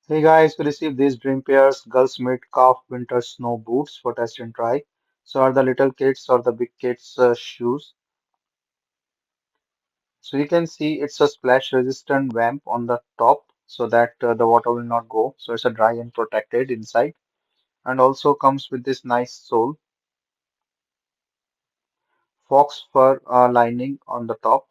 Hey guys, we received these dream pairs, Girls Mid Calf Winter Snow Boots for test and try. So are the little kids or the big kids shoes. So you can see it's a splash resistant vamp on the top so that the water will not go. So it's a dry and protected inside and also comes with this nice sole, fox fur lining on the top.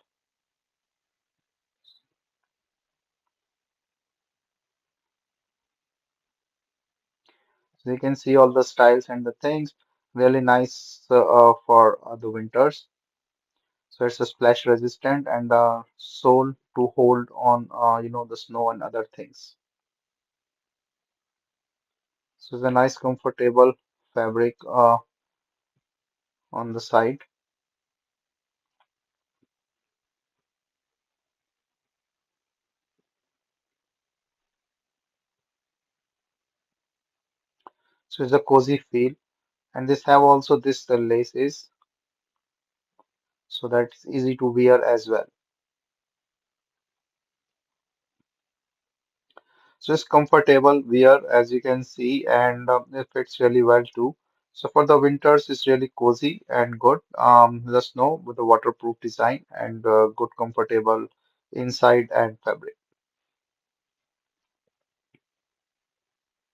So you can see all the styles and the things. Really nice for the winters. So it's a splash resistant and the sole to hold on, the snow and other things. So it's a nice comfortable fabric on the side. So it's a cozy feel. And this have also this laces so that it's easy to wear as well. So it's comfortable wear as you can see and it fits really well too. So for the winters, it's really cozy and good. The snow with the waterproof design and good comfortable inside and fabric.